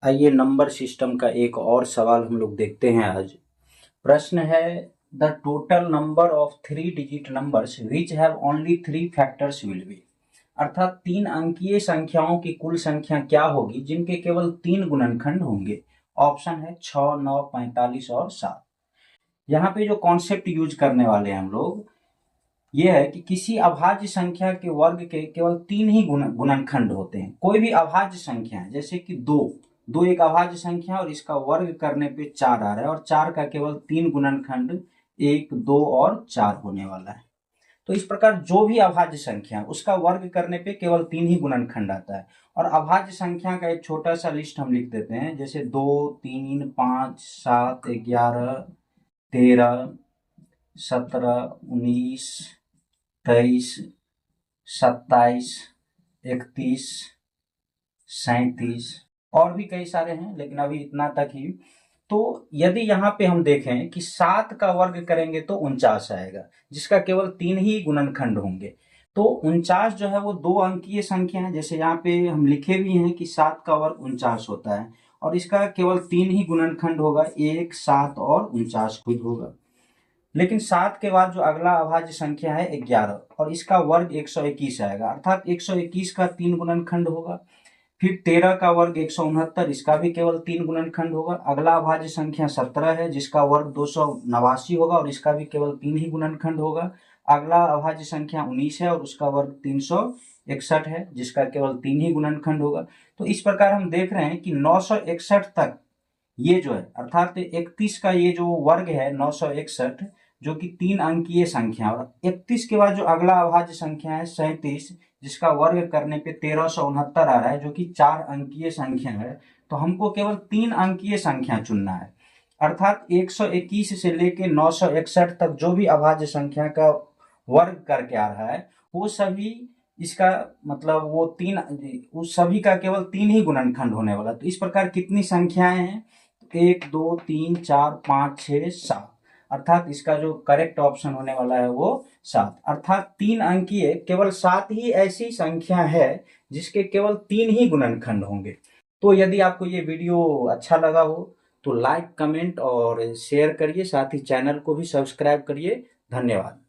आइए number system का एक और सवाल हम लोग देखते हैं आज। प्रश्न है, the total number of 3 digit numbers which have only 3 factors will be. अर्थात 3 अंकीय संख्याओं की कुल संख्या क्या होगी जिनके केवल 3 गुणनखंड होंगे। ऑप्शन है 6, 9, 45 और 7। यहाँ पे जो कॉन्सेप्ट यूज करने वाले हैं हम लोग, ये है कि किसी अभाज्य संख्या के वर्ग के केवल 3 ही गुणनखंड होते हैं। कोई भी अभाज्य संख्या है, जैसे कि दो दो एक अभाज्य संख्या है और इसका वर्ग करने पे 4 आ रहा है और 4 का केवल 3 गुणनखंड 1, 2 और 4 होने वाला है। तो इस प्रकार जो भी अभाज्य संख्या है उसका वर्ग करने पे केवल 3 ही गुणनखंड आता है। और अभाज्य संख्या का एक छोटा सा लिस्ट हम लिख देते हैं, जैसे 2, 3, 5, 7, 11, 13, 17, 19, 23, 27, 31, 37 और भी कई सारे हैं, लेकिन अभी इतना तक ही। तो यदि यहाँ पे हम देखें कि 7 का वर्ग करेंगे तो 49 आएगा, जिसका केवल 3 ही गुणनखंड होंगे। तो 49 जो है वो 2 अंकीय संख्या है, जैसे यहाँ पे हम लिखे भी हैं कि 7 का वर्ग 49 होता है और इसका केवल 3 ही गुणनखंड होगा, 1, 7 और 49 खुद होगा। लेकिन 7 के बाद जो अगला अभाज्य संख्या है 11 और इसका वर्ग 121 आएगा, अर्थात 121 का 3 गुणनखंड होगा। फिर 13 का वर्ग 169, इसका भी केवल 3 गुणनखंड होगा। अगला अभाज्य संख्या 17 है जिसका वर्ग 289 होगा और इसका भी केवल 3 ही गुणनखंड होगा। अगला अभाज्य संख्या 19 है और उसका वर्ग 361 है जिसका केवल 3 ही गुणनखंड होगा। तो इस प्रकार हम देख रहे हैं कि 961 तक ये जो है, अर्थात 31 का ये जो वर्ग है 961, जो कि 3 अंकीय संख्या, और 31 के बाद जो अगला अभाज्य संख्या है 37, जिसका वर्ग करने पे 1369 आ रहा है, जो कि 4 अंकीय संख्या है। तो हमको केवल 3 अंकीय संख्या चुनना है, अर्थात 121 से लेके 961 तक जो भी अभाज्य संख्या का वर्ग करके आ रहा है वो सभी, इसका मतलब वो तीन, उस सभी का केवल 3 ही गुणनखंड होने वाला। तो इस प्रकार कितनी संख्याएं हैं, 1, 2, 3, 4, 5, 6, 7, अर्थात इसका जो करेक्ट ऑप्शन होने वाला है वो 7। अर्थात 3 अंकीय केवल 7 ही ऐसी संख्या है जिसके केवल 3 ही गुणनखंड होंगे। तो यदि आपको ये वीडियो अच्छा लगा हो तो लाइक, कमेंट और शेयर करिए, साथ ही चैनल को भी सब्सक्राइब करिए। धन्यवाद।